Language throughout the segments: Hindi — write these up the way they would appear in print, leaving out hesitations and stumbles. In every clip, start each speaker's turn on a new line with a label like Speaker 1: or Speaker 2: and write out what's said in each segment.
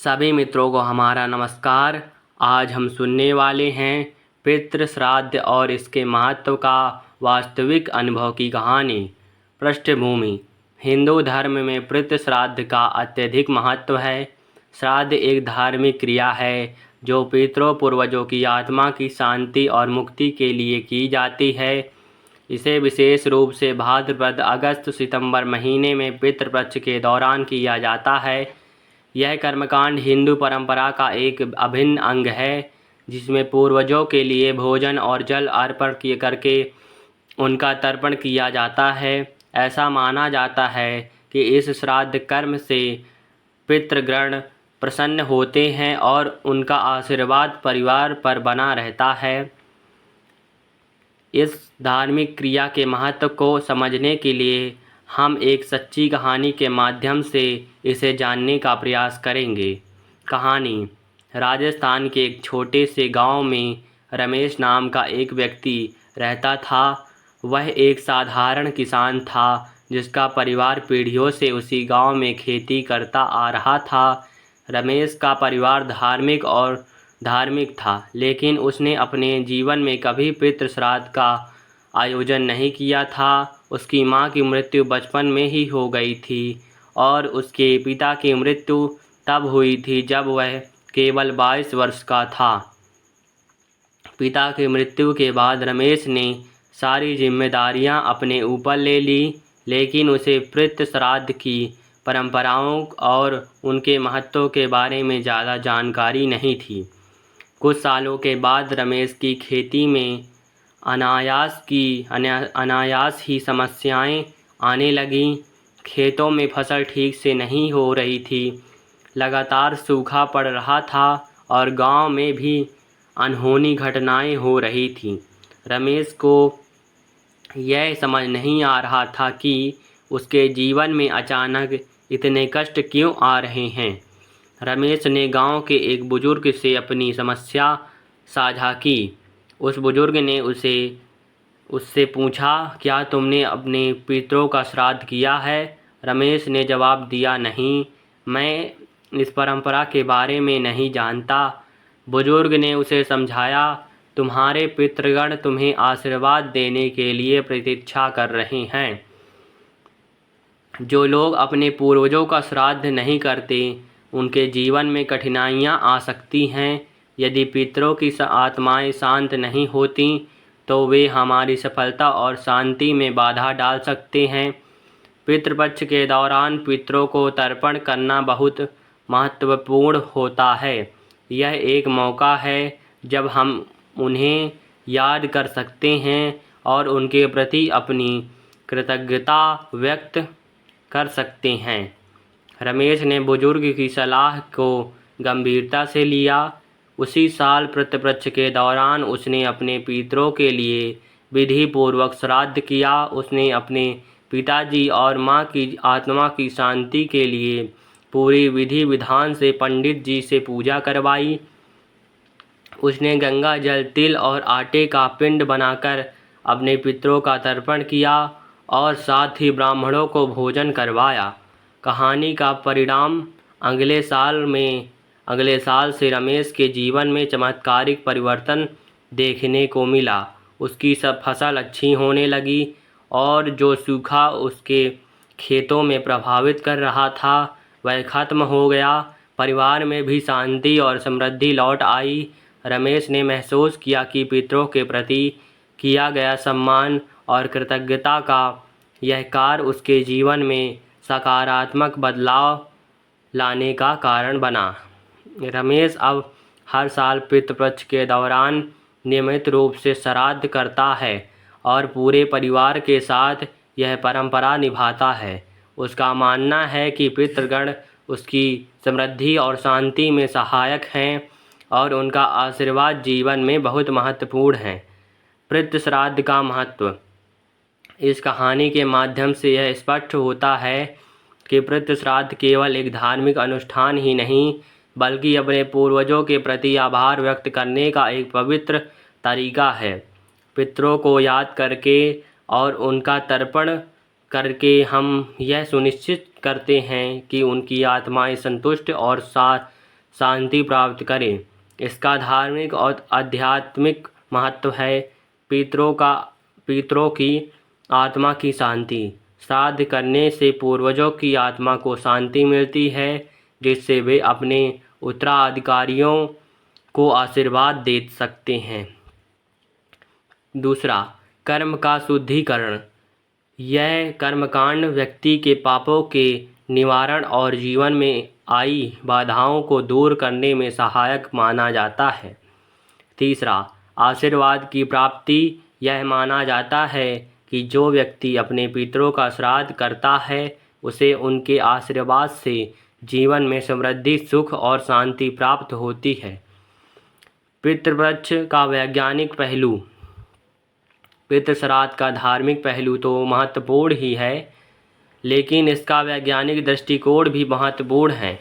Speaker 1: सभी मित्रों को हमारा नमस्कार। आज हम सुनने वाले हैं पितृ श्राद्ध और इसके महत्व का वास्तविक अनुभव की कहानी। पृष्ठभूमि: हिंदू धर्म में पितृ श्राद्ध का अत्यधिक महत्व है। श्राद्ध एक धार्मिक क्रिया है जो पितरों पूर्वजों की आत्मा की शांति और मुक्ति के लिए की जाती है। इसे विशेष रूप से भाद्रपद अगस्त सितंबर महीने में पितृपक्ष के दौरान किया जाता है। यह कर्मकांड हिंदू परंपरा का एक अभिन्न अंग है, जिसमें पूर्वजों के लिए भोजन और जल अर्पण करके उनका तर्पण किया जाता है। ऐसा माना जाता है कि इस श्राद्ध कर्म से पितृगण प्रसन्न होते हैं और उनका आशीर्वाद परिवार पर बना रहता है। इस धार्मिक क्रिया के महत्व को समझने के लिए हम एक सच्ची कहानी के माध्यम से इसे जानने का प्रयास करेंगे। कहानी: राजस्थान के एक छोटे से गांव में रमेश नाम का एक व्यक्ति रहता था। वह एक साधारण किसान था जिसका परिवार पीढ़ियों से उसी गांव में खेती करता आ रहा था। रमेश का परिवार धार्मिक था, लेकिन उसने अपने जीवन में कभी पितृ श्राद्ध का आयोजन नहीं किया था। उसकी मां की मृत्यु बचपन में ही हो गई थी और उसके पिता की मृत्यु तब हुई थी जब वह केवल 22 वर्ष का था। पिता की मृत्यु के बाद रमेश ने सारी जिम्मेदारियां अपने ऊपर ले ली, लेकिन उसे पितृ श्राद्ध की परंपराओं और उनके महत्व के बारे में ज़्यादा जानकारी नहीं थी। कुछ सालों के बाद रमेश की खेती में अनायास ही समस्याएं आने लगीं। खेतों में फसल ठीक से नहीं हो रही थी, लगातार सूखा पड़ रहा था और गांव में भी अनहोनी घटनाएं हो रही थीं। रमेश को यह समझ नहीं आ रहा था कि उसके जीवन में अचानक इतने कष्ट क्यों आ रहे हैं। रमेश ने गांव के एक बुजुर्ग से अपनी समस्या साझा की। उस बुजुर्ग ने उससे पूछा, क्या तुमने अपने पितरों का श्राद्ध किया है? रमेश ने जवाब दिया, नहीं, मैं इस परंपरा के बारे में नहीं जानता। बुजुर्ग ने उसे समझाया, तुम्हारे पितृगण तुम्हें आशीर्वाद देने के लिए प्रतीक्षा कर रहे हैं। जो लोग अपने पूर्वजों का श्राद्ध नहीं करते उनके जीवन में कठिनाइयां आ सकती हैं। यदि पितरों की आत्माएं शांत नहीं होती तो वे हमारी सफलता और शांति में बाधा डाल सकते हैं। पितृपक्ष के दौरान पितरों को तर्पण करना बहुत महत्वपूर्ण होता है। यह एक मौका है जब हम उन्हें याद कर सकते हैं और उनके प्रति अपनी कृतज्ञता व्यक्त कर सकते हैं। रमेश ने बुजुर्ग की सलाह को गंभीरता से लिया। उसी साल पितृपक्ष के दौरान उसने अपने पितरों के लिए विधि पूर्वक श्राद्ध किया। उसने अपने पिताजी और मां की आत्मा की शांति के लिए पूरी विधि विधान से पंडित जी से पूजा करवाई। उसने गंगा जल, तिल और आटे का पिंड बनाकर अपने पितरों का तर्पण किया और साथ ही ब्राह्मणों को भोजन करवाया। कहानी का परिणाम: अगले साल से रमेश के जीवन में चमत्कारिक परिवर्तन देखने को मिला। उसकी सब फसल अच्छी होने लगी और जो सूखा उसके खेतों में प्रभावित कर रहा था वह खत्म हो गया। परिवार में भी शांति और समृद्धि लौट आई। रमेश ने महसूस किया कि पितरों के प्रति किया गया सम्मान और कृतज्ञता का यह कार्य उसके जीवन में सकारात्मक बदलाव लाने का कारण बना। रमेश अब हर साल पितृपक्ष के दौरान नियमित रूप से श्राद्ध करता है और पूरे परिवार के साथ यह परंपरा निभाता है। उसका मानना है कि पितृगण उसकी समृद्धि और शांति में सहायक हैं और उनका आशीर्वाद जीवन में बहुत महत्वपूर्ण है। पितृ श्राद्ध का महत्व: इस कहानी के माध्यम से यह स्पष्ट होता है कि पितृ श्राद्ध केवल एक धार्मिक अनुष्ठान ही नहीं, बल्कि अपने पूर्वजों के प्रति आभार व्यक्त करने का एक पवित्र तरीका है। पितरों को याद करके और उनका तर्पण करके हम यह सुनिश्चित करते हैं कि उनकी आत्माएं संतुष्ट और शांति प्राप्त करें। इसका धार्मिक और आध्यात्मिक महत्व है। पितरों की आत्मा की शांति। श्राद्ध करने से पूर्वजों की आत्मा को शांति मिलती है, जिससे वे अपने उत्तराधिकारियों को आशीर्वाद दे सकते हैं। दूसरा, कर्म का शुद्धिकरण। यह कर्मकांड व्यक्ति के पापों के निवारण और जीवन में आई बाधाओं को दूर करने में सहायक माना जाता है। तीसरा, आशीर्वाद की प्राप्ति। यह माना जाता है कि जो व्यक्ति अपने पितरों का श्राद्ध करता है उसे उनके आशीर्वाद से जीवन में समृद्धि, सुख और शांति प्राप्त होती है। पितृपक्ष का वैज्ञानिक पहलू। पितृश्राद्ध का धार्मिक पहलू तो महत्वपूर्ण ही है, लेकिन इसका वैज्ञानिक दृष्टिकोण भी महत्वपूर्ण है।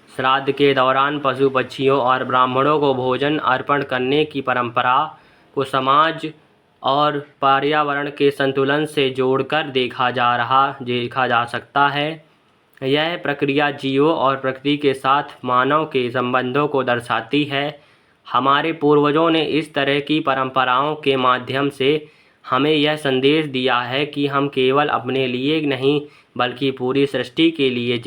Speaker 1: श्राद्ध के दौरान पशु पक्षियों और ब्राह्मणों को भोजन अर्पण करने की परंपरा को समाज और पर्यावरण के संतुलन से जोड़कर देखा जा सकता है। यह प्रक्रिया जीवों और प्रकृति के साथ मानव के संबंधों को दर्शाती है। हमारे पूर्वजों ने इस तरह की परंपराओं के माध्यम से हमें यह संदेश दिया है कि हम केवल अपने लिए नहीं बल्कि पूरी सृष्टि के लिए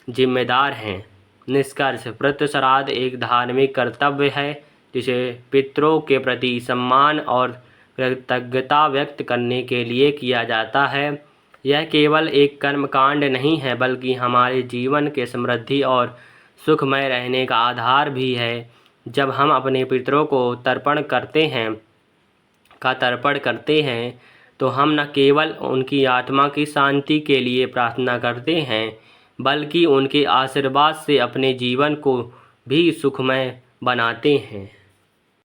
Speaker 1: जिम्मेदार हैं। निष्कर्ष, पितृश्राद्ध एक धार्मिक कर्तव्य है जिसे पितरों के प्रति सम्मान और कृतज्ञता व्यक्त करने के लिए किया जाता है। यह केवल एक कर्मकांड नहीं है बल्कि हमारे जीवन के समृद्धि और सुखमय रहने का आधार भी है। जब हम अपने पितरों को तर्पण करते हैं तो हम न केवल उनकी आत्मा की शांति के लिए प्रार्थना करते हैं बल्कि उनके आशीर्वाद से अपने जीवन को भी सुखमय बनाते हैं।